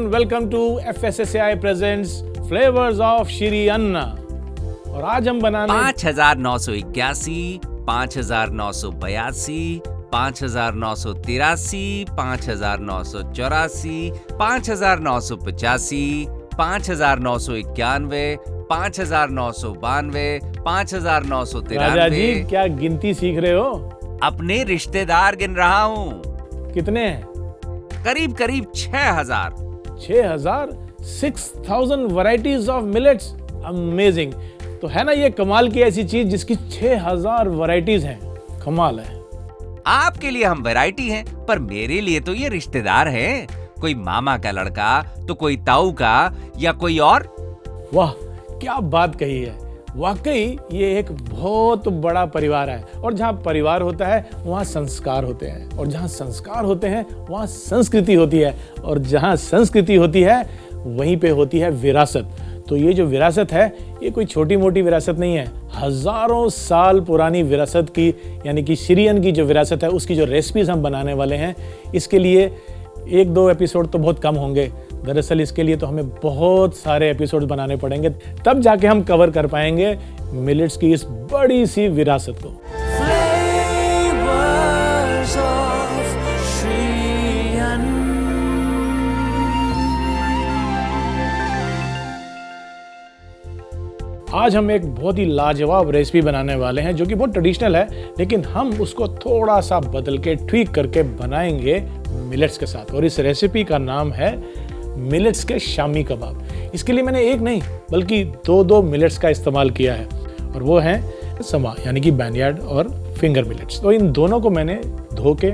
Welcome to FSSAI presents flavours of Shri Anna. और आज हम बनाने 5,981, 5,982, 5,983, 5,984, 5,985, 5,991, 5,992, राजा जी 5,993। क्या गिनती सीख रहे हो? अपने रिश्तेदार गिन रहा हूँ। कितने हैं? करीब करीब 6,000। 6,000? 6,000 वैरायटीज ऑफ मिलेट्स। अमेजिंग। तो है ना ये कमाल की ऐसी चीज जिसकी 6,000 वैरायटीज हैं। कमाल है। आपके लिए हम वैरायटी हैं, पर मेरे लिए तो ये रिश्तेदार हैं। कोई मामा का लड़का, तो कोई ताऊ का, या कोई और। वाह क्या बात कही है। वाकई ये एक बहुत बड़ा परिवार है, और जहाँ परिवार होता है वहाँ संस्कार होते हैं, और जहाँ संस्कार होते हैं वहाँ संस्कृति होती है, और जहाँ संस्कृति होती है वहीं पे होती है विरासत। तो ये जो विरासत है ये कोई छोटी मोटी विरासत नहीं है। हजारों साल पुरानी विरासत की, यानी कि श्री अन्न की जो विरासत है उसकी जो रेसिपीज हम बनाने वाले हैं, इसके लिए 1-2 एपिसोड तो बहुत कम होंगे। दरअसल इसके लिए तो हमें बहुत सारे एपिसोड्स बनाने पड़ेंगे, तब जाके हम कवर कर पाएंगे मिलेट्स की इस बड़ी सी विरासत को। आज हम एक बहुत ही लाजवाब रेसिपी बनाने वाले हैं जो कि बहुत ट्रेडिशनल है, लेकिन हम उसको थोड़ा सा बदल के ट्वीक करके बनाएंगे मिलेट्स के साथ। और इस रेसिपी का नाम है मिलेट्स के शामी कबाब। इसके लिए मैंने एक नहीं बल्कि 2 मिलेट्स का इस्तेमाल किया है, और वो हैं समा यानी कि बैनयार्ड और फिंगर मिलेट्स। तो इन दोनों को मैंने धो के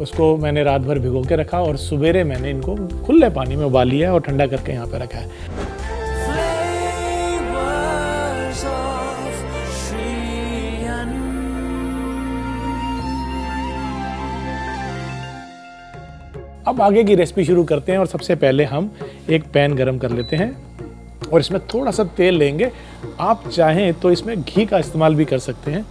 उसको मैंने रात भर भिगो के रखा, और सुबेरे मैंने इनको खुले पानी में उबाल लिया और ठंडा करके यहाँ पे रखा है। अब आगे की रेसिपी शुरू करते हैं, और सबसे पहले हम एक पैन गरम कर लेते हैं और इसमें थोड़ा सा तेल लेंगे। आप चाहें तो इसमें घी का इस्तेमाल भी कर सकते हैं।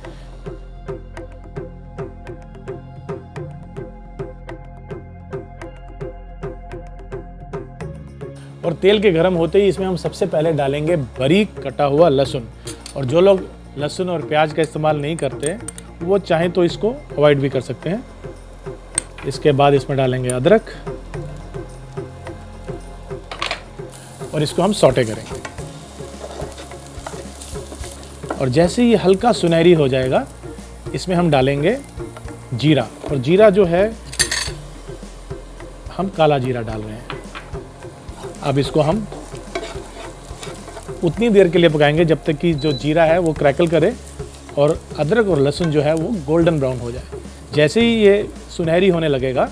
और तेल के गरम होते ही इसमें हम सबसे पहले डालेंगे बारीक कटा हुआ लहसुन। और जो लोग लहसुन और प्याज का इस्तेमाल नहीं करते वो चाहें तो इसको अवॉइड भी कर सकते हैं। इसके बाद इसमें डालेंगे अदरक, और इसको हम सौटे करेंगे। और जैसे ही हल्का सुनहरी हो जाएगा इसमें हम डालेंगे जीरा। और जीरा जो है हम काला जीरा डाल रहे हैं। अब इसको हम उतनी देर के लिए पकाएंगे जब तक कि जो जीरा है वो क्रैकल करे और अदरक और लहसुन जो है वो गोल्डन ब्राउन हो जाए। जैसे ही ये सुनहरी होने लगेगा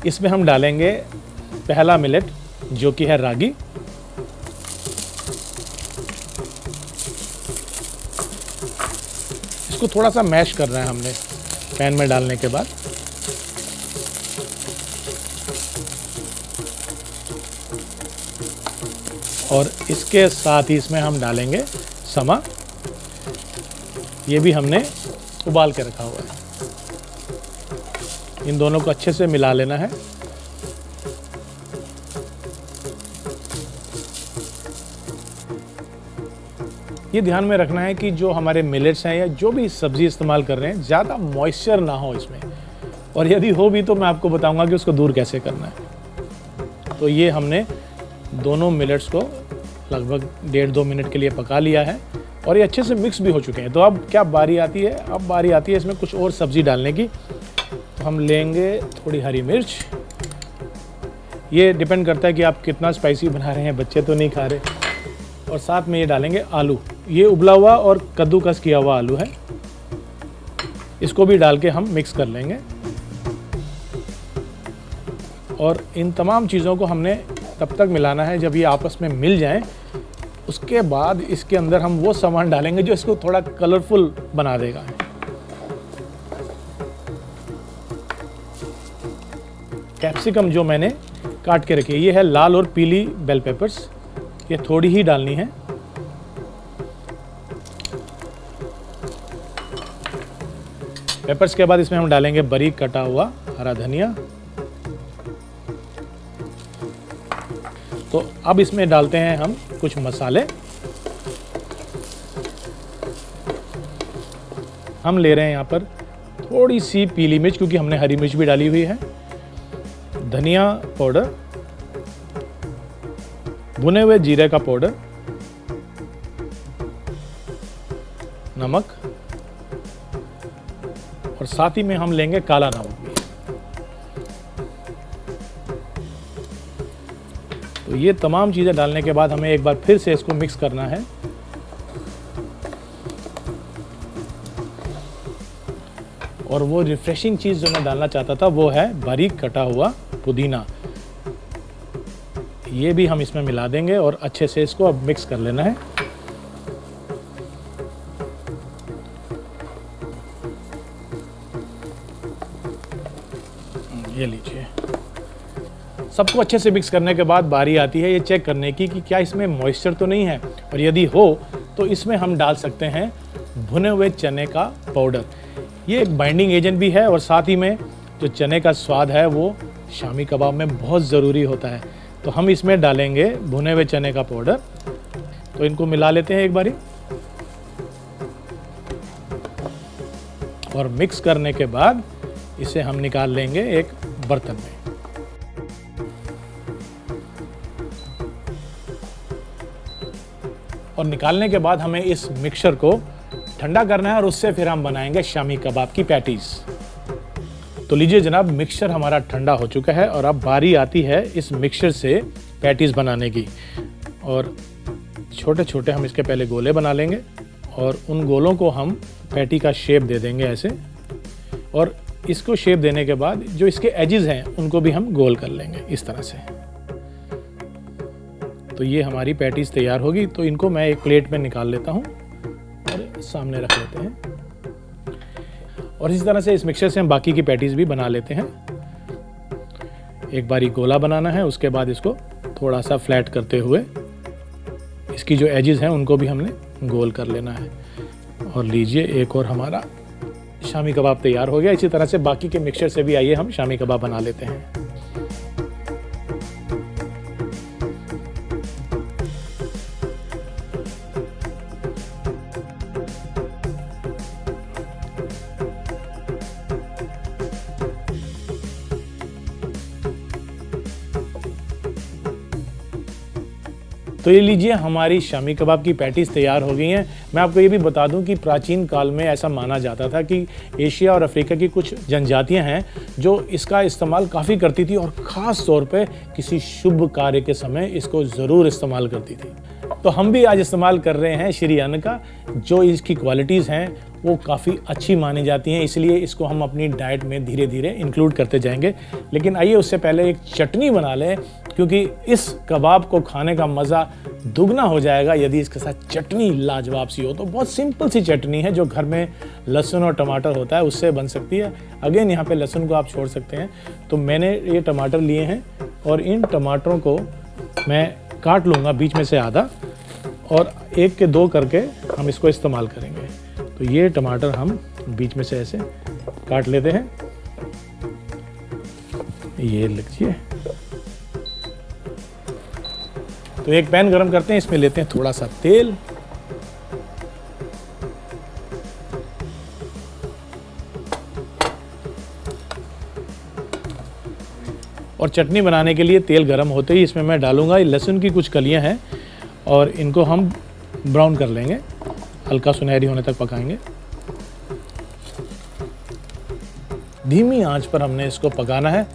इसमें हम डालेंगे पहला मिलेट जो कि है रागी। इसको थोड़ा सा मैश करना है हमने पैन में डालने के बाद। और इसके साथ ही इसमें हम डालेंगे समा। ये भी हमने उबाल के रखा हुआ है। इन दोनों को अच्छे से मिला लेना है। ये ध्यान में रखना है कि जो हमारे मिलेट्स हैं या जो भी सब्जी इस्तेमाल कर रहे हैं ज़्यादा मॉइस्चर ना हो इसमें, और यदि हो भी तो मैं आपको बताऊंगा कि उसको दूर कैसे करना है। तो ये हमने दोनों मिलेट्स को लगभग 1.5-2 मिनट के लिए पका लिया है, और ये अच्छे से मिक्स भी हो चुके हैं। तो अब क्या बारी आती है? अब बारी आती है इसमें कुछ और सब्जी डालने की। तो हम लेंगे थोड़ी हरी मिर्च। ये डिपेंड करता है कि आप कितना स्पाइसी बना रहे हैं, बच्चे तो नहीं खा रहे। और साथ में ये डालेंगे आलू। ये उबला हुआ और कद्दूकस किया हुआ आलू है। इसको भी डाल के हम मिक्स कर लेंगे। और इन तमाम चीज़ों को हमने तब तक मिलाना है जब ये आपस में मिल जाएं। उसके बाद इसके अंदर हम वो सामान डालेंगे जो इसको थोड़ा कलरफुल बना देगा। कैप्सिकम जो मैंने काट के रखी है, ये है लाल और पीली बेल पेपर्स। ये थोड़ी ही डालनी है। पेपर्स के बाद इसमें हम डालेंगे बारीक कटा हुआ हरा धनिया। तो अब इसमें डालते हैं हम कुछ मसाले। हम ले रहे हैं यहाँ पर थोड़ी सी पीली मिर्च, क्योंकि हमने हरी मिर्च भी डाली हुई है, धनिया पाउडर, भुने हुए जीरे का पाउडर, नमक, और साथ ही में हम लेंगे काला नमक भी। तो ये तमाम चीज़ें डालने के बाद हमें एक बार फिर से इसको मिक्स करना है। और वो रिफ्रेशिंग चीज़ जो मैं डालना चाहता था वो है बारीक कटा हुआ पुदीना। ये भी हम इसमें मिला देंगे और अच्छे से इसको अब मिक्स कर लेना है। ये लीजिए, सबको अच्छे से मिक्स करने के बाद बारी आती है ये चेक करने की कि क्या इसमें मॉइस्चर तो नहीं है, और यदि हो तो इसमें हम डाल सकते हैं भुने हुए चने का पाउडर। ये एक बाइंडिंग एजेंट भी है और साथ ही में जो चने का स्वाद है वो शामी कबाब में बहुत ज़रूरी होता है। तो हम इसमें डालेंगे भुने हुए चने का पाउडर। तो इनको मिला लेते हैं एक बारी, और मिक्स करने के बाद इसे हम निकाल लेंगे एक बर्तन में। और निकालने के बाद हमें इस मिक्सचर को ठंडा करना है और उससे फिर हम बनाएंगे शामी कबाब की पैटीज। तो लीजिए जनाब, मिक्सचर हमारा ठंडा हो चुका है और अब बारी आती है इस मिक्सचर से पैटीज बनाने की। और छोटे छोटे हम इसके पहले गोले बना लेंगे और उन गोलों को हम पैटी का शेप दे देंगे ऐसे। और इसको शेप देने के बाद जो इसके एजेस हैं उनको भी हम गोल कर लेंगे इस तरह से। तो ये हमारी पैटीज तैयार होगी। तो इनको मैं एक प्लेट में निकाल लेता हूँ और सामने रख लेते हैं। और इसी तरह से इस मिक्सचर से हम बाकी की पैटीज भी बना लेते हैं। एक बारी गोला बनाना है, उसके बाद इसको थोड़ा सा फ्लैट करते हुए इसकी जो एजेस हैं उनको भी हमने गोल कर लेना है। और लीजिए, एक और हमारा शामी कबाब तैयार हो गया। इसी तरह से बाकी के मिक्सचर से भी आइए हम शामी कबाब बना लेते हैं। तो ये लीजिए, हमारी शामी कबाब की पैटीज तैयार हो गई हैं। मैं आपको ये भी बता दूं कि प्राचीन काल में ऐसा माना जाता था कि एशिया और अफ्रीका की कुछ जनजातियां हैं जो इसका इस्तेमाल काफ़ी करती थी और ख़ास तौर पे किसी शुभ कार्य के समय इसको ज़रूर इस्तेमाल करती थी। तो हम भी आज इस्तेमाल कर रहे हैं श्री अन्न का। जो इसकी क्वालिटीज़ हैं वो काफ़ी अच्छी मानी जाती हैं, इसलिए इसको हम अपनी डाइट में धीरे धीरे इंक्लूड करते जाएंगे। लेकिन आइए उससे पहले एक चटनी बना लें, क्योंकि इस कबाब को खाने का मज़ा दुगना हो जाएगा यदि इसके साथ चटनी लाजवाब सी हो। तो बहुत सिंपल सी चटनी है जो घर में लहसुन और टमाटर होता है उससे बन सकती है। अगेन यहाँ पे लहसुन को आप छोड़ सकते हैं। तो मैंने ये टमाटर लिए हैं और इन टमाटरों को मैं काट लूँगा बीच में से आधा, और 1 के 2 करके हम इसको इस्तेमाल करेंगे। तो ये टमाटर हम बीच में से ऐसे काट लेते हैं। ये लीजिए। तो एक पैन गरम करते हैं, इसमें लेते हैं थोड़ा सा तेल। और चटनी बनाने के लिए तेल गरम होते ही इसमें मैं डालूंगा लहसुन की कुछ कलियां हैं और इनको हम ब्राउन कर लेंगे, हल्का सुनहरी होने तक पकाएंगे। धीमी आंच पर हमने इसको पकाना है।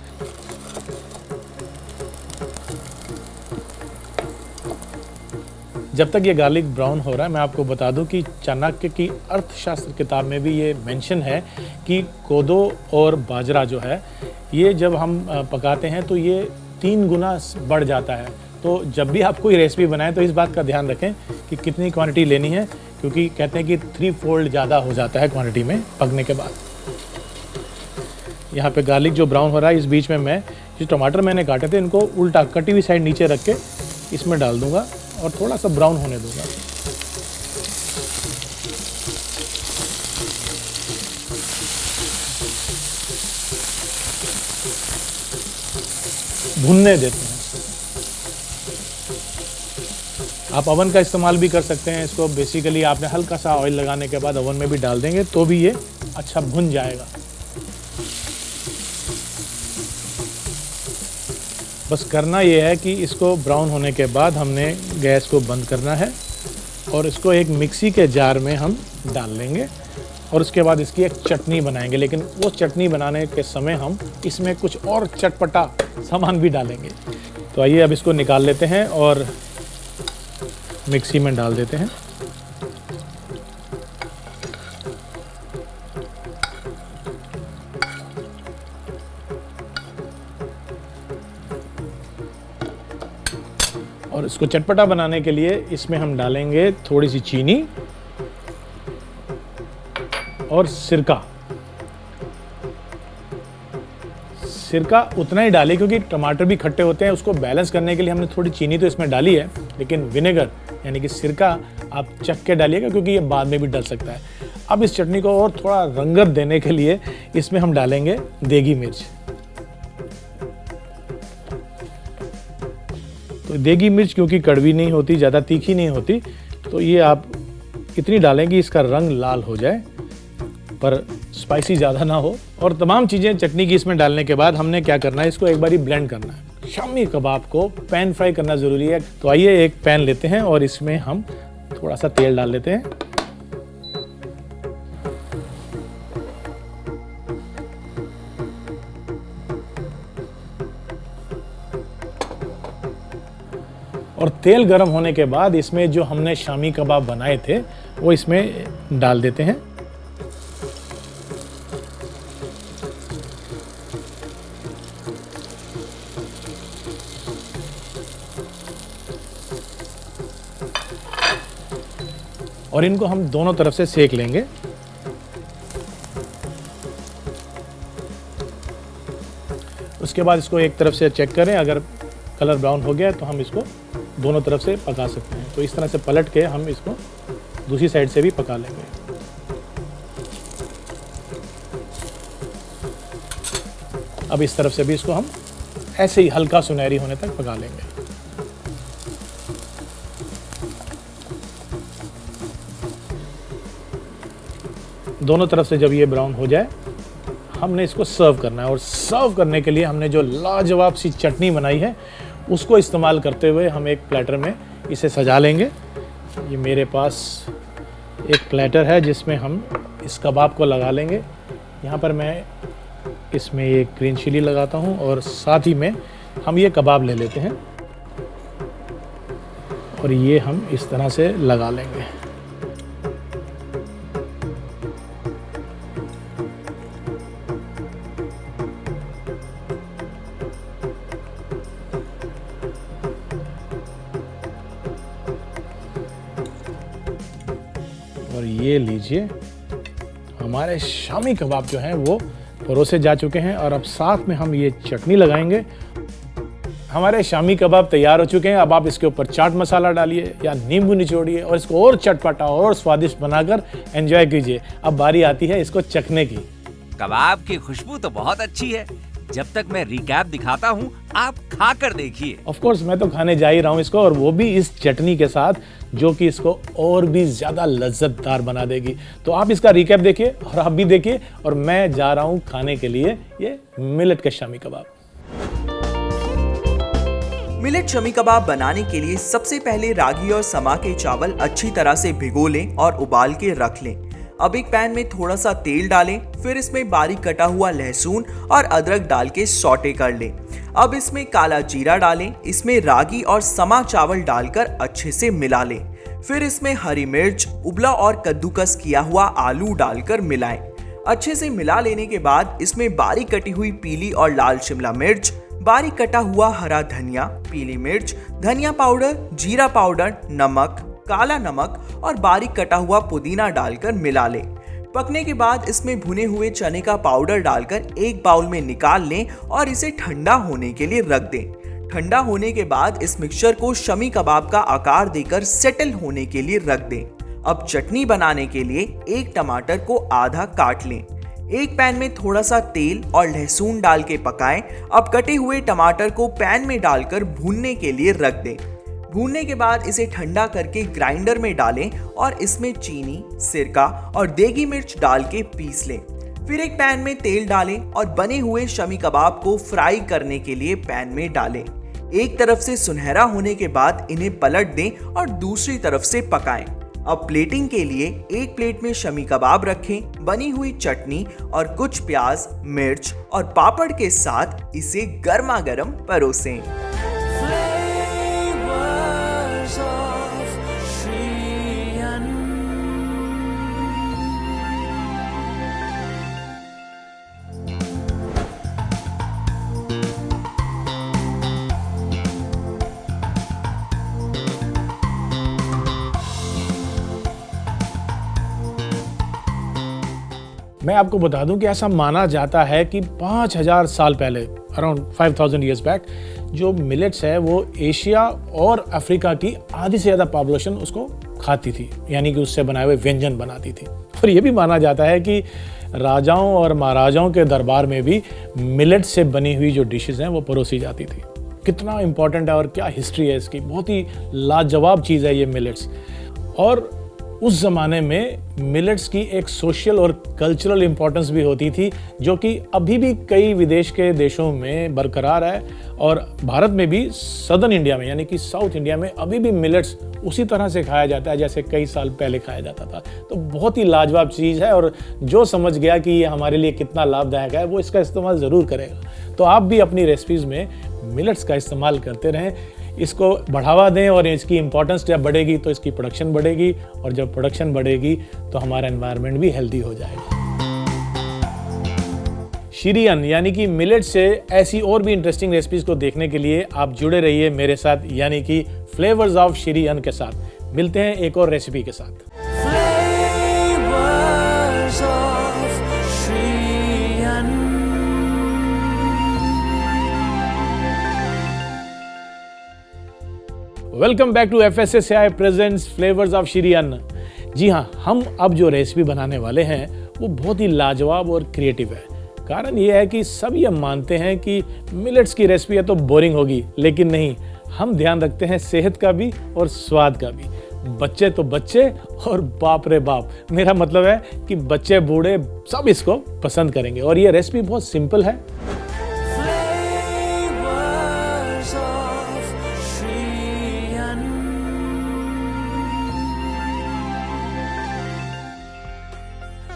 जब तक ये गार्लिक ब्राउन हो रहा है, मैं आपको बता दूं कि चाणक्य की अर्थशास्त्र किताब में भी ये मेंशन है कि कोदो और बाजरा जो है ये जब हम पकाते हैं तो ये 3 गुना बढ़ जाता है। तो जब भी आप कोई रेसिपी बनाएं तो इस बात का ध्यान रखें कि कितनी क्वांटिटी लेनी है, क्योंकि कहते हैं कि 3 फोल्ड ज़्यादा हो जाता है क्वांटिटी में पकने के बाद। यहाँ पे गार्लिक जो ब्राउन हो रहा है, इस बीच में मैं जो टमाटर मैंने काटे थे इनको उल्टा कटी हुई साइड नीचे रख के इसमें डाल दूँगा और थोड़ा सा ब्राउन होने दूँगा। भुनने देते हैं। आप ओवन का इस्तेमाल भी कर सकते हैं। इसको बेसिकली आपने हल्का सा ऑयल लगाने के बाद ओवन में भी डाल देंगे तो भी ये अच्छा भुन जाएगा। बस करना ये है कि इसको ब्राउन होने के बाद हमने गैस को बंद करना है और इसको एक मिक्सी के जार में हम डाल लेंगे और उसके बाद इसकी एक चटनी बनाएंगे। लेकिन वो चटनी बनाने के समय हम इसमें कुछ और चटपटा सामान भी डालेंगे। तो आइए अब इसको निकाल लेते हैं और मिक्सी में डाल देते हैं। और इसको चटपटा बनाने के लिए इसमें हम डालेंगे थोड़ी सी चीनी और सिरका। सिरका उतना ही डालें क्योंकि टमाटर भी खट्टे होते हैं, उसको बैलेंस करने के लिए हमने थोड़ी चीनी तो इसमें डाली है, लेकिन विनेगर यानी कि सिरका आप चख के डालिएगा क्योंकि ये बाद में भी डल सकता है। अब इस चटनी को और थोड़ा रंगत देने के लिए इसमें हम डालेंगे देगी मिर्च। तो देगी मिर्च क्योंकि कड़वी नहीं होती, ज़्यादा तीखी नहीं होती, तो ये आप इतनी डालें कि इसका रंग लाल हो जाए पर स्पाइसी ज़्यादा ना हो। और तमाम चीज़ें चटनी की इसमें डालने के बाद हमने क्या करना है, इसको एक बारी ब्लेंड करना है। शामी कबाब को पैन फ्राई करना ज़रूरी है। तो आइए एक पैन लेते हैं और इसमें हम थोड़ा सा तेल डाल लेते हैं। और तेल गर्म होने के बाद इसमें जो हमने शामी कबाब बनाए थे वो इसमें डाल देते हैं। और इनको हम दोनों तरफ से सेक लेंगे। उसके बाद इसको एक तरफ से चेक करें, अगर कलर ब्राउन हो गया है तो हम इसको दोनों तरफ से पका सकते हैं। तो इस तरह से पलट के हम इसको दूसरी साइड से भी पका लेंगे। अब इस तरफ से भी इसको हम ऐसे ही हल्का सुनहरी होने तक पका लेंगे। दोनों तरफ से जब ये ब्राउन हो जाए हमने इसको सर्व करना है। और सर्व करने के लिए हमने जो लाजवाब सी चटनी बनाई है उसको इस्तेमाल करते हुए हम एक प्लेटर में इसे सजा लेंगे। ये मेरे पास एक प्लेटर है जिसमें हम इस कबाब को लगा लेंगे। यहाँ पर मैं इसमें एक ग्रीन चिली लगाता हूँ और साथ ही में हम ये कबाब ले लेते हैं और ये हम इस तरह से लगा लेंगे। और ये लीजिए, हमारे शामी कबाब जो हैं वो परोसे जा चुके हैं और अब साथ में हम ये चटनी लगाएंगे। हमारे शामी कबाब तैयार हो चुके हैं। अब आप इसके ऊपर चाट मसाला डालिए या नींबू निचोड़िए और इसको और चटपटा और स्वादिष्ट बनाकर एंजॉय कीजिए। अब बारी आती है इसको चखने की। कबाब की खुशबू तो बहुत अच्छी है। जब तक मैं रिकैप दिखाता हूँ आप खा कर देखिए। ऑफ कोर्स मैं तो खाने जा ही रहा हूँ इसको, और वो भी इस चटनी के साथ जो कि इसको और भी ज़्यादा लज्जतदार बना देगी। तो आप इसका रिकैप देखिए और आप भी देखिए, और मैं जा रहा हूँ खाने के लिए ये मिलेट के शामी कबाब। मिलेट शमी कबाब बनाने के लिए सबसे पहले रागी और समा के चावल अच्छी तरह से भिगो लें और उबाल के रख लें। अब एक पैन में थोड़ा सा तेल डालें, फिर इसमें बारीक कटा हुआ लहसुन और अदरक डाल के सौटे कर लें। अब इसमें काला जीरा डालें, इसमें रागी और समा चावल डालकर अच्छे से मिला लें। फिर इसमें हरी मिर्च, उबला और कद्दूकस किया हुआ आलू डालकर मिलाएं। अच्छे से मिला लेने के बाद इसमें बारीक कटी हुई पीली और लाल शिमला मिर्च, बारीक कटा हुआ हरा धनिया, पीली मिर्च, धनिया पाउडर, जीरा पाउडर, नमक, काला नमक और बारीक कटा हुआ पुदीना डालकर मिला लें। पकने के बाद इसमें भुने हुए चने का पाउडर डालकर एक बाउल में निकाल लें और इसे ठंडा होने के लिए रख दें। ठंडा होने के बाद इस मिक्सचर को शमी कबाब का आकार देकर सेटल होने के लिए रख दें। अब चटनी बनाने के लिए एक टमाटर को आधा काट लें। एक पैन में थोड़ा सा तेल और लहसुन डाल के पकाएं। अब कटे हुए टमाटर को पैन में डालकर भूनने के लिए रख दें। भूनने के बाद इसे ठंडा करके ग्राइंडर में डालें और इसमें चीनी, सिरका और देगी मिर्च डाल के पीस लें। फिर एक पैन में तेल डालें और बने हुए शमी कबाब को फ्राई करने के लिए पैन में डालें। एक तरफ से सुनहरा होने के बाद इन्हें पलट दें और दूसरी तरफ से पकाएं। अब प्लेटिंग के लिए एक प्लेट में शमी कबाब रखें, बनी हुई चटनी और कुछ प्याज, मिर्च और पापड़ के साथ इसे गर्मा गर्म परोसें। मैं आपको बता दूं कि ऐसा माना जाता है कि 5000 साल पहले, अराउंड 5000 ईयर्स बैक, जो मिलेट्स है वो एशिया और अफ्रीका की आधी से ज़्यादा पॉपुलेशन उसको खाती थी, यानी कि उससे बनाए हुए व्यंजन बनाती थी। और ये भी माना जाता है कि राजाओं और महाराजाओं के दरबार में भी मिलेट से बनी हुई जो डिशेस हैं वो परोसी जाती थी। कितना इम्पोर्टेंट है और क्या हिस्ट्री है इसकी, बहुत ही लाजवाब चीज़ है ये मिलेट्स। और उस ज़माने में मिलेट्स की एक सोशल और कल्चरल इम्पोर्टेंस भी होती थी, जो कि अभी भी कई विदेश के देशों में बरकरार है। और भारत में भी सदर्न इंडिया में, यानी कि साउथ इंडिया में, अभी भी मिलेट्स उसी तरह से खाया जाता है जैसे कई साल पहले खाया जाता था। तो बहुत ही लाजवाब चीज़ है, और जो समझ गया कि ये हमारे लिए कितना लाभदायक है वो इसका इस्तेमाल ज़रूर करेगा। तो आप भी अपनी रेसिपीज़ में मिलेट्स का इस्तेमाल करते रहें, इसको बढ़ावा दें, और इसकी इम्पोर्टेंस जब बढ़ेगी तो इसकी प्रोडक्शन बढ़ेगी, और जब प्रोडक्शन बढ़ेगी तो हमारा एनवायरनमेंट भी हेल्दी हो जाएगा। शिरियन यानी कि मिलेट से ऐसी और भी इंटरेस्टिंग रेसिपीज को देखने के लिए आप जुड़े रहिए मेरे साथ, यानी कि फ्लेवर्स ऑफ शिरियन के साथ। मिलते हैं एक और रेसिपी के साथ। Welcome back to FSSAI presents flavours of शिरियन। जी हाँ, हम अब जो रेसिपी बनाने वाले हैं वो बहुत ही लाजवाब और क्रिएटिव है। कारण ये है कि सब ये मानते हैं कि मिलेट्स की रेसिपी है तो बोरिंग होगी, लेकिन नहीं, हम ध्यान रखते हैं सेहत का भी और स्वाद का भी। बच्चे तो बच्चे और बाप रे बाप, मेरा मतलब है कि बच्चे बूढ़े सब इसको पसंद करेंगे। और ये रेसिपी बहुत सिंपल है।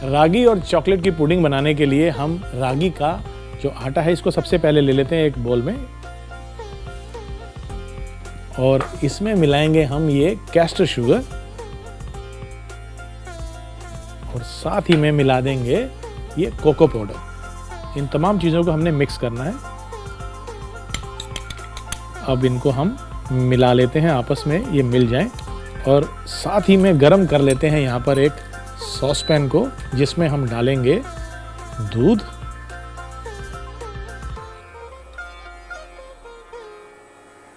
रागी और चॉकलेट की पुडिंग बनाने के लिए हम रागी का जो आटा है इसको सबसे पहले ले लेते हैं एक बोल में, और इसमें मिलाएंगे हम ये कैस्टर शुगर, और साथ ही में मिला देंगे ये कोको पाउडर। इन तमाम चीज़ों को हमने मिक्स करना है। अब इनको हम मिला लेते हैं आपस में, ये मिल जाएं, और साथ ही में गरम कर लेते हैं यहाँ पर एक सॉस पैन को, जिसमें हम डालेंगे दूध,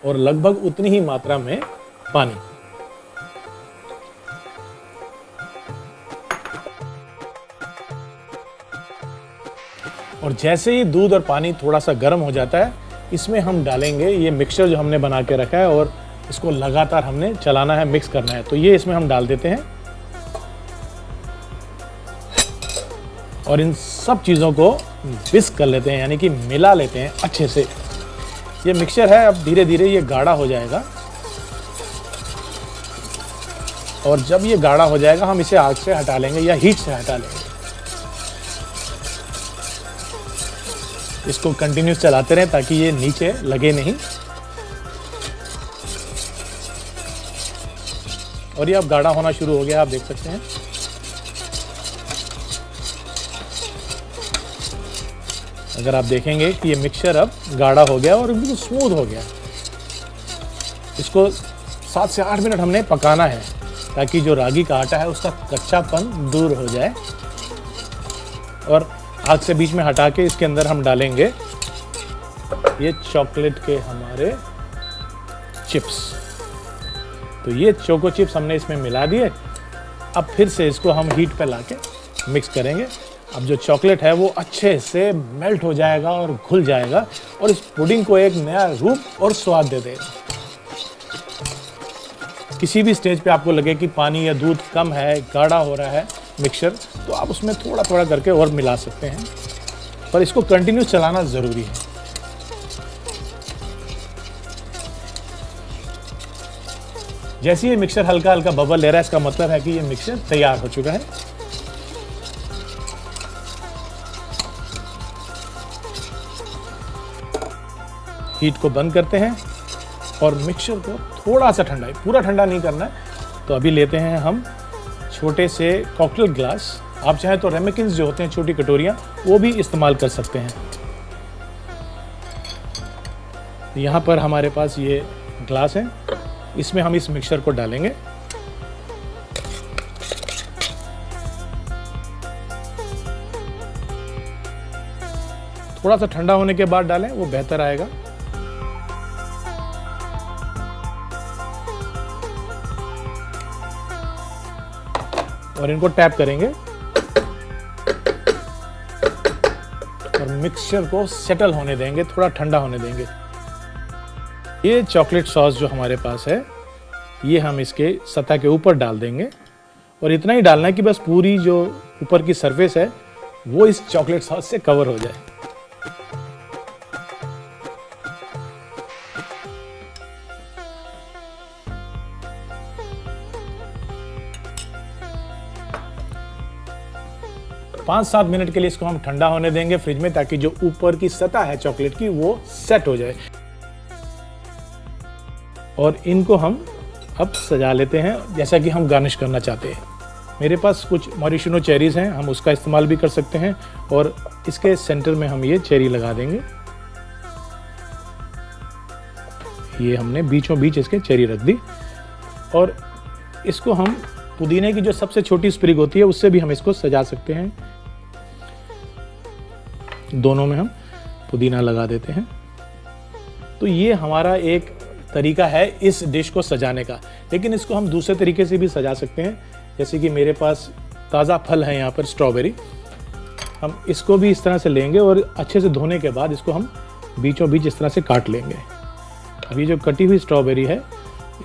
और लगभग उतनी ही मात्रा में पानी। और जैसे ही दूध और पानी थोड़ा सा गर्म हो जाता है, इसमें हम डालेंगे ये मिक्सचर जो हमने बना के रखा है, और इसको लगातार हमने चलाना है, मिक्स करना है। तो ये इसमें हम डाल देते हैं, और इन सब चीज़ों को विस्क कर लेते हैं, यानी कि मिला लेते हैं अच्छे से। ये मिक्सचर है, अब धीरे धीरे ये गाढ़ा हो जाएगा, और जब ये गाढ़ा हो जाएगा हम इसे आग से हटा लेंगे या हीट से हटा लेंगे। इसको कंटिन्यूस चलाते रहें ताकि ये नीचे लगे नहीं। और ये अब गाढ़ा होना शुरू हो गया, आप देख सकते हैं। अगर आप देखेंगे कि ये मिक्सचर अब गाढ़ा हो गया और बिल्कुल स्मूथ हो गया। इसको 7 से 8 मिनट हमने पकाना है, ताकि जो रागी का आटा है उसका कच्चापन दूर हो जाए। और आग से बीच में हटा के इसके अंदर हम डालेंगे ये चॉकलेट के हमारे चिप्स। तो ये चोको चिप्स हमने इसमें मिला दिए। अब फिर से इसको हम हीट पे लाके मिक्स करेंगे। अब जो चॉकलेट है वो अच्छे से मेल्ट हो जाएगा और घुल जाएगा, और इस पुडिंग को एक नया रूप और स्वाद दे देगा। किसी भी स्टेज पे आपको लगे कि पानी या दूध कम है, गाढ़ा हो रहा है मिक्सचर, तो आप उसमें थोड़ा थोड़ा करके और मिला सकते हैं, पर इसको कंटिन्यू चलाना ज़रूरी है। जैसे ये मिक्सचर हल्का हल्का बबल ले रहा है, इसका मतलब है कि ये मिक्सचर तैयार हो चुका है। हीट को बंद करते हैं और मिक्सचर को थोड़ा सा ठंडा, पूरा ठंडा नहीं करना है। तो अभी लेते हैं हम छोटे से कॉकटेल ग्लास, आप चाहे तो रेमिकिन्स जो होते हैं छोटी कटोरियाँ, वो भी इस्तेमाल कर सकते हैं। यहाँ पर हमारे पास ये ग्लास है, इसमें हम इस मिक्सचर को डालेंगे। थोड़ा सा ठंडा होने के बाद डालें, वो बेहतर आएगा। और इनको टैप करेंगे और मिक्सचर को सेटल होने देंगे, थोड़ा ठंडा होने देंगे। ये चॉकलेट सॉस जो हमारे पास है, ये हम इसके सतह के ऊपर डाल देंगे और इतना ही डालना है कि बस पूरी जो ऊपर की सरफेस है वो इस चॉकलेट सॉस से कवर हो जाए। पाँच 7 मिनट के लिए इसको हम ठंडा होने देंगे फ्रिज में, ताकि जो ऊपर की सतह है चॉकलेट की वो सेट हो जाए। और इनको हम अब सजा लेते हैं जैसा कि हम गार्निश करना चाहते हैं। मेरे पास कुछ मॉरिशनो चेरीज हैं, हम उसका इस्तेमाल भी कर सकते हैं। और इसके सेंटर में हम ये चेरी लगा देंगे। ये हमने बीचों बीच इसके चेरी रख दी। और इसको हम पुदीने की जो सबसे छोटी स्प्रिग होती है उससे भी हम इसको सजा सकते हैं। दोनों में हम पुदीना लगा देते हैं। तो ये हमारा एक तरीका है इस डिश को सजाने का, लेकिन इसको हम दूसरे तरीके से भी सजा सकते हैं। जैसे कि मेरे पास ताज़ा फल है यहाँ पर स्ट्रॉबेरी, हम इसको भी इस तरह से लेंगे और अच्छे से धोने के बाद इसको हम बीचों बीच इस तरह से काट लेंगे। अभी जो कटी हुई स्ट्रॉबेरी है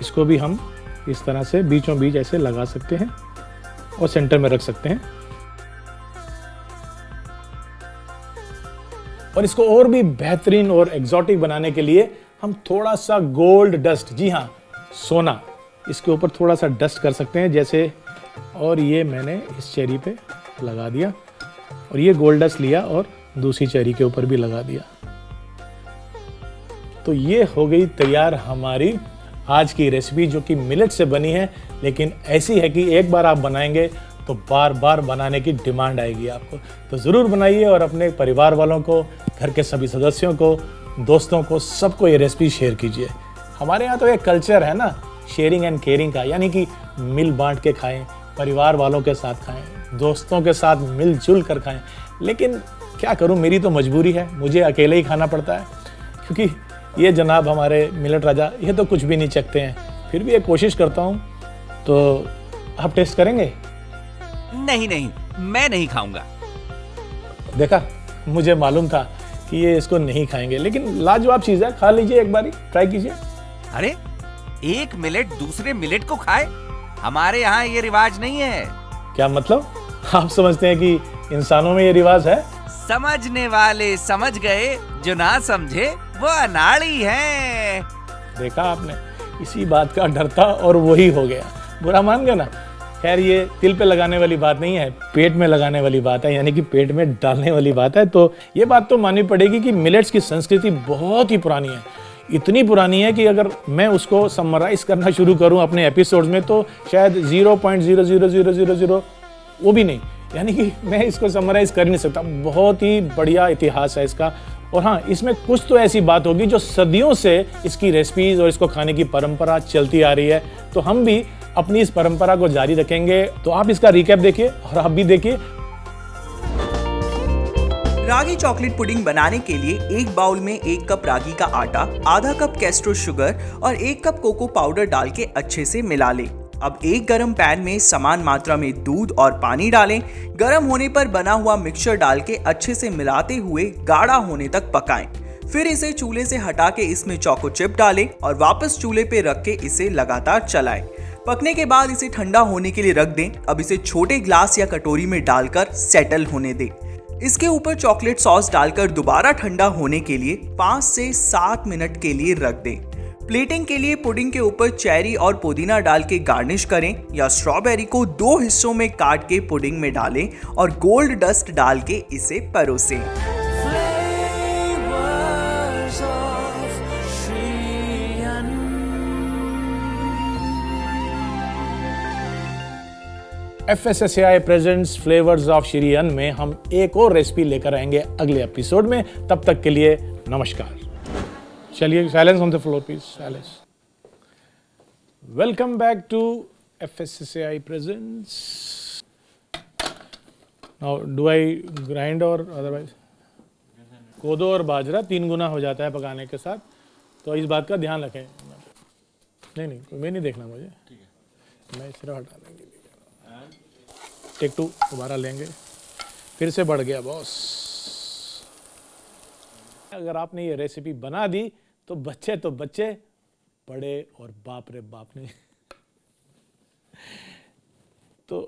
इसको भी हम इस तरह से बीचों बीच ऐसे लगा सकते हैं और सेंटर में रख सकते हैं। और इसको और भी बेहतरीन और एग्जॉटिक बनाने के लिए हम थोड़ा सा गोल्ड डस्ट, जी हाँ सोना, इसके ऊपर थोड़ा सा डस्ट कर सकते हैं जैसे। और ये मैंने इस चेरी पे लगा दिया और ये गोल्ड डस्ट लिया और दूसरी चेरी के ऊपर भी लगा दिया। तो ये हो गई तैयार हमारी आज की रेसिपी, जो कि मिलेट से बनी है, लेकिन ऐसी है कि एक बार आप बनाएंगे तो बार बार बनाने की डिमांड आएगी आपको। तो ज़रूर बनाइए और अपने परिवार वालों को, घर के सभी सदस्यों को, दोस्तों को, सबको ये रेसिपी शेयर कीजिए। हमारे यहाँ तो एक कल्चर है ना शेयरिंग एंड केयरिंग का, यानी कि मिल बांट के खाएं, परिवार वालों के साथ खाएं, दोस्तों के साथ मिलजुल कर खाएं। लेकिन क्या करूं, मेरी तो मजबूरी है, मुझे अकेले ही खाना पड़ता है, क्योंकि ये जनाब हमारे मिलेट राजा ये तो कुछ भी नहीं चखते हैं। फिर भी एक कोशिश करता हूं। तो आप टेस्ट करेंगे? नहीं नहीं, मैं नहीं खाऊंगा। देखा, मुझे मालूम था कि ये इसको नहीं खाएंगे, लेकिन लाजवाब चीज़ है, खा लीजिए, एक बारी ट्राई कीजिए। अरे, एक मिलेट दूसरे मिलेट को खाए? हमारे यहाँ ये रिवाज नहीं है। क्या मतलब? आप समझते हैं कि इंसानों में ये रिवाज है? समझने वाले समझ गए, जो ना समझे वो अनाड़ी है। देखा आपने, इसी बात का डर था और वही हो गया, बुरा मान गया ना। खैर, ये तिल पे लगाने वाली बात नहीं है, पेट में लगाने वाली बात है, यानी कि पेट में डालने वाली बात है। तो ये बात तो माननी पड़ेगी कि मिलेट्स की संस्कृति बहुत ही पुरानी है। इतनी पुरानी है कि अगर मैं उसको समराइज करना शुरू करूं अपने एपिसोड्स में तो शायद 0.00000 वो भी नहीं, यानी कि मैं इसको समराइज कर नहीं सकता। बहुत ही बढ़िया इतिहास है इसका। और हाँ, इसमें कुछ तो ऐसी बात होगी जो सदियों से इसकी रेसिपीज और इसको खाने की परंपरा चलती आ रही है। तो हम भी अपनी इस परंपरा को जारी रखेंगे। तो आप इसका रिकैप देखिए और आप भी देखिए। रागी चॉकलेट पुडिंग बनाने के लिए एक बाउल में 1 कप रागी का आटा, आधा कप कैस्ट्रो शुगर और 1 कप कोको पाउडर डाल के अच्छे से मिला लें। अब एक गरम पैन में समान मात्रा में दूध और पानी डालें। गरम होने पर बना हुआ मिक्सचर डाल के अच्छे से मिलाते हुए गाढ़ा होने तक पकाएं। फिर इसे चूल्हे से हटा के इसमें चोको चिप डालें और वापस चूल्हे पे रख के इसे लगातार चलाएं। पकने के बाद इसे ठंडा होने के लिए रख दें। अब इसे छोटे ग्लास या कटोरी में डालकर सेटल होने दें। इसके ऊपर चॉकलेट सॉस डालकर दोबारा ठंडा होने के लिए 5 से 7 मिनट के लिए रख दें। प्लेटिंग के लिए पुडिंग के ऊपर चेरी और पुदीना डाल के गार्निश करें या स्ट्रॉबेरी को 2 हिस्सों में काट के पुडिंग में डालें और गोल्ड डस्ट डाल के इसे परोसें। FSSAI presents flavours of Shri अन्न में हम एक और रेसिपी लेकर आएंगे अगले एपिसोड में। तब तक के लिए नमस्कार। चलिए, silence on the floor please, silence. Welcome back to FSSAI presents. Now do I grind or otherwise? कोदो और बाजरा 3 गुना हो जाता है पकाने के साथ, तो इस बात का ध्यान रखें। नहीं, मैं नहीं देखना मुझे, मैं सिर्फ हटाने के लिए। टेक 2 दोबारा लेंगे। फिर से बढ़ गया बॉस। अगर आपने ये रेसिपी बना दी तो बच्चे बड़े और बाप रे बाप नहीं तो